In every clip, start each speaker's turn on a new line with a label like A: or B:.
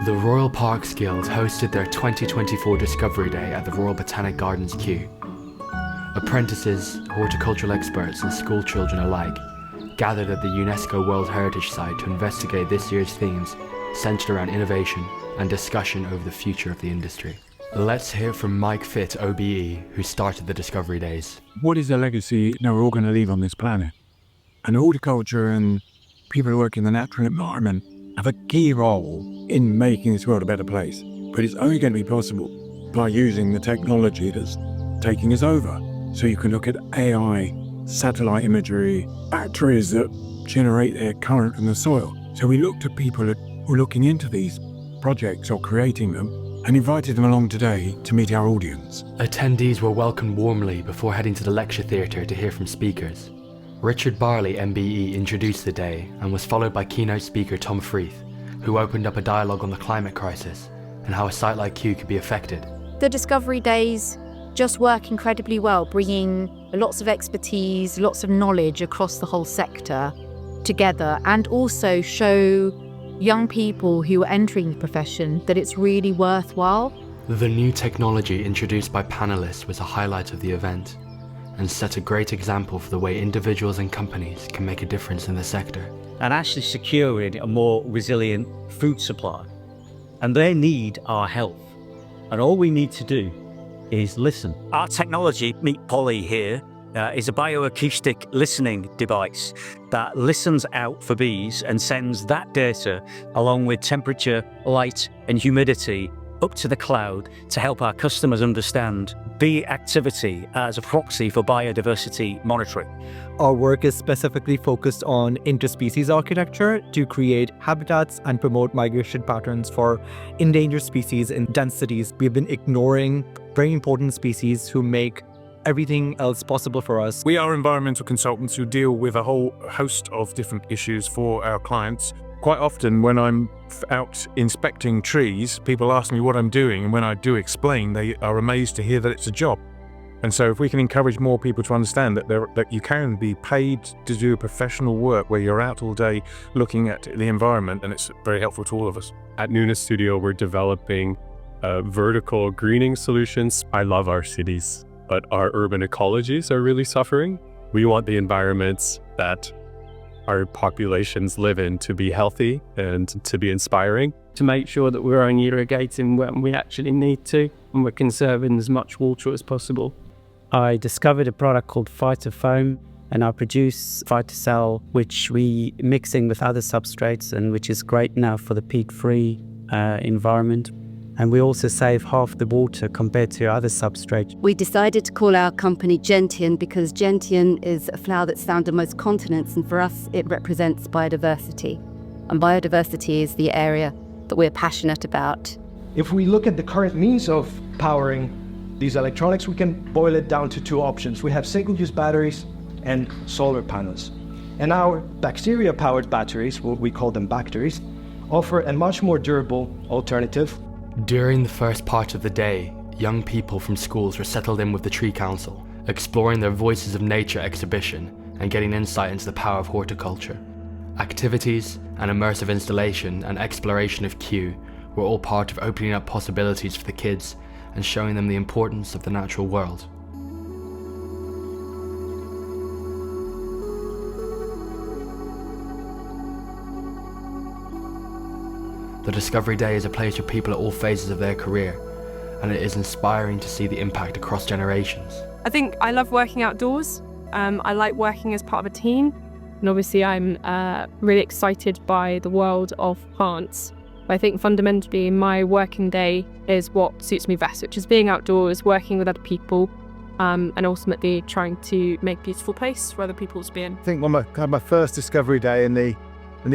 A: The Royal Parks Guild hosted their 2024 Discovery Day at the Royal Botanic Gardens, Kew. Apprentices, horticultural experts and school children alike gathered at the UNESCO World Heritage Site to investigate this year's themes centred around innovation and discussion over the future of the industry. Let's hear from Mike Fitt, OBE, who started the Discovery Days.
B: What is the legacy that we're all going to leave on this planet? And horticulture and people who work in the natural environment have a key role in making this world a better place. But it's only going to be possible by using the technology that's taking us over. So you can look at AI, satellite imagery, batteries that generate their current from the soil. So we looked at people who are looking into these projects or creating them and invited them along today to meet our audience.
A: Attendees were welcomed warmly before heading to the lecture theatre to hear from speakers. Richard Barley, MBE, introduced the day and was followed by keynote speaker Tom Freeth, who opened up a dialogue on the climate crisis and how a site like Kew could be affected.
C: The Discovery Days just work incredibly well, bringing lots of expertise, lots of knowledge across the whole sector together, and also show young people who are entering the profession that it's really worthwhile.
A: The new technology introduced by panellists was a highlight of the event and set a great example for the way individuals and companies can make a difference in the sector.
D: And actually securing a more resilient food supply. And they need our help. And all we need to do is listen. Our technology, Meet Polly here, is a bioacoustic listening device that listens out for bees and sends that data along with temperature, light and humidity up to the cloud to help our customers understand bee activity as a proxy for biodiversity monitoring.
E: Our work is specifically focused on interspecies architecture to create habitats and promote migration patterns for endangered species in dense cities. We've been ignoring very important species who make everything else possible for us.
B: We are environmental consultants who deal with a whole host of different issues for our clients. Quite often when I'm out inspecting trees, people ask me what I'm doing, and when I do explain, they are amazed to hear that it's a job. And so if we can encourage more people to understand that you can be paid to do professional work where you're out all day looking at the environment, then it's very helpful to all of us.
F: At Nuna Studio, we're developing vertical greening solutions. I love our cities, but our urban ecologies are really suffering. We want the environments that our populations live in to be healthy and to be inspiring.
G: To make sure that we're only irrigating when we actually need to, and we're conserving as much water as possible. I discovered a product called Phytofoam, and I produce Phytocell, which we mixing with other substrates, and which is great now for the peat-free environment. And we also save half the water compared to other substrates.
H: We decided to call our company Gentian because Gentian is a flower that's found on most continents, and for us it represents biodiversity. And biodiversity is the area that we're passionate about.
I: If we look at the current means of powering these electronics, we can boil it down to two options. We have single-use batteries and solar panels. And our bacteria-powered batteries, what we call them bacteries, offer a much more durable alternative.
A: During the first part of the day, young people from schools were settled in with the Tree Council, exploring their Voices of Nature exhibition and getting insight into the power of horticulture. Activities, an immersive installation and exploration of Kew were all part of opening up possibilities for the kids and showing them the importance of the natural world. The Discovery Day is a place where people at all phases of their career, and it is inspiring to see the impact across generations.
J: I think I love working outdoors. I like working as part of a team, and obviously I'm really excited by the world of plants. But I think fundamentally my working day is what suits me best, which is being outdoors, working with other people, and ultimately trying to make a beautiful place for other people to be in.
K: I think when I had my first Discovery Day in the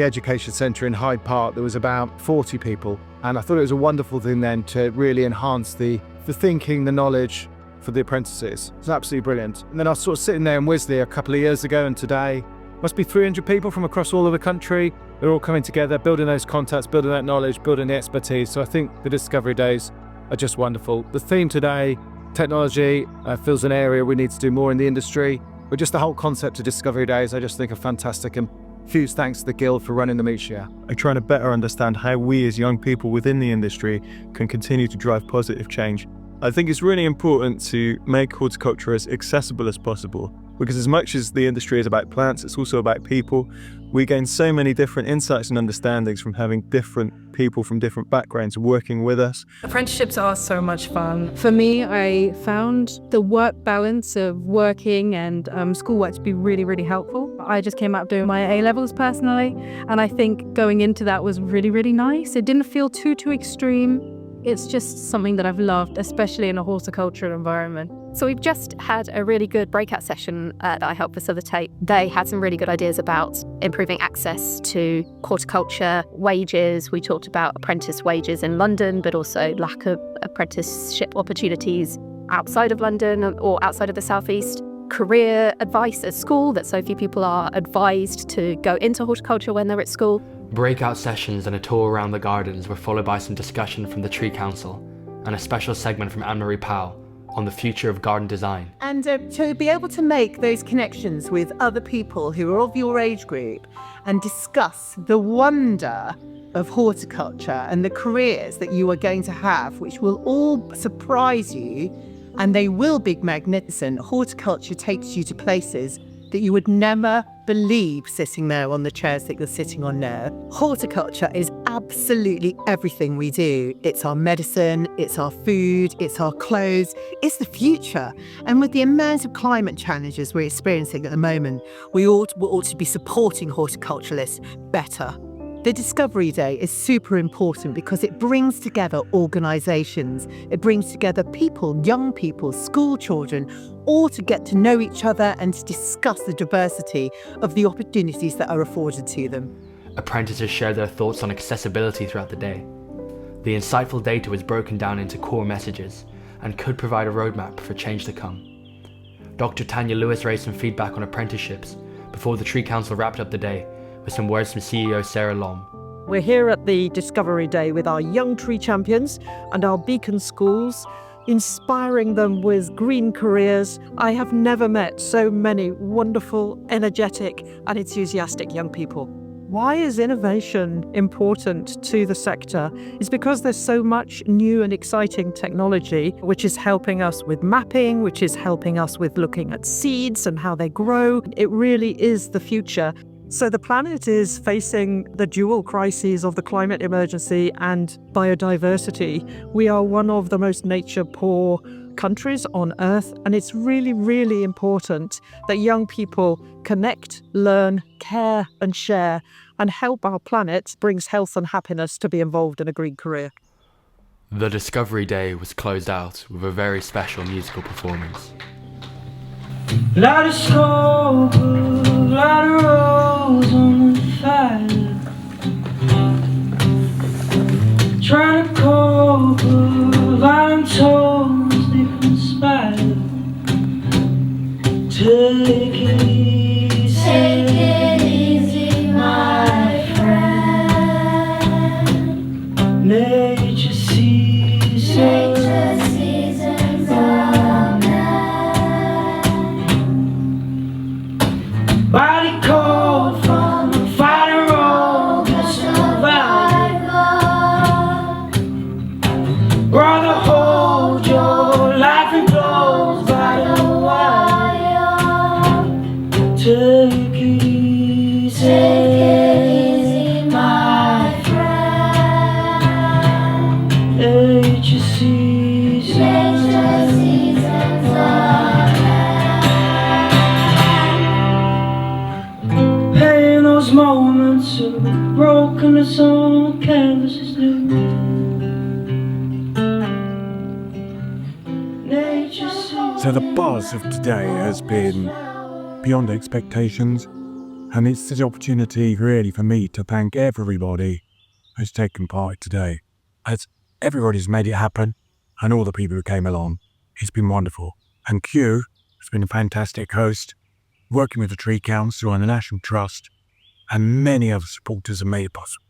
K: Education Centre in Hyde Park, there was about 40 people, and I thought it was a wonderful thing then to really enhance the thinking, the knowledge for the apprentices. It's absolutely brilliant. And then I was sort of sitting there in Wisley a couple of years ago, and today must be 300 people from across all of the country. They're all coming together, building those contacts, building that knowledge, building the expertise. So I think the Discovery Days are just wonderful. The theme today, technology, feels an area we need to do more in the industry, but just the whole concept of Discovery Days I just think are fantastic, and Huge thanks to the Guild for running them each year and trying to better understand how we as young people within the industry can continue to drive positive change. I think it's really important to make horticulture as accessible as possible, because as much as the industry is about plants, it's also about people. We gain so many different insights and understandings from having different people from different backgrounds working with us.
L: Apprenticeships are so much fun. For me, I found the work balance of working and schoolwork to be really, really helpful. I just came out doing my A-levels personally, and I think going into that was really, really nice. It didn't feel too extreme. It's just something that I've loved, especially in a horticultural environment.
C: So we've just had a really good breakout session that I helped facilitate. They had some really good ideas about improving access to horticulture wages. We talked about apprentice wages in London, but also lack of apprenticeship opportunities outside of London or outside of the Southeast. Career advice at school, that so few people are advised to go into horticulture when they're at school.
A: Breakout sessions and a tour around the gardens were followed by some discussion from the Tree Council and a special segment from Anne-Marie Powell on the future of garden design.
M: And to be able to make those connections with other people who are of your age group and discuss the wonder of horticulture and the careers that you are going to have, which will all surprise you, and they will be magnificent. Horticulture takes you to places that you would never believe sitting there on the chairs that you're sitting on now. Horticulture is absolutely everything we do. It's our medicine, it's our food, it's our clothes, it's the future. And with the amount of climate challenges we're experiencing at the moment, we ought to be supporting horticulturalists better. The Discovery Day is super important because it brings together organisations, it brings together people, young people, school children, all to get to know each other and to discuss the diversity of the opportunities that are afforded to them.
A: Apprentices shared their thoughts on accessibility throughout the day. The insightful data was broken down into core messages and could provide a roadmap for change to come. Dr. Tanya Lewis raised some feedback on apprenticeships before the Tree Council wrapped up the day with some words from CEO Sarah Lom.
N: We're here at the Discovery Day with our young tree champions and our beacon schools, inspiring them with green careers. I have never met so many wonderful, energetic and enthusiastic young people. Why is innovation important to the sector? It's because there's so much new and exciting technology, which is helping us with mapping, which is helping us with looking at seeds and how they grow. It really is the future. So the planet is facing the dual crises of the climate emergency and biodiversity. We are one of the most nature-poor countries on Earth, and it's really, really important that young people connect, learn, care and share and help our planet brings health and happiness to be involved in a green career.
A: The Discovery Day was closed out with a very special musical performance.
O: Light a smoke, light a rose on the fire. Trying to cope, volunteers they conspire. Take it easy, my friend. Nature seasons are body cold from the fire road to survival. Brother, hold your life and blows by the wire. Take it easy, my friend. Nature seasons pain, those moments of brokenness on canvas is new. Nature
B: So the buzz of today has been beyond expectations, and it's this opportunity really for me to thank everybody who's taken part today, as everybody's made it happen, and all the people who came along. It's been wonderful. And Kew has been a fantastic host, working with the Tree Council and the National Trust, and many other supporters have made it possible.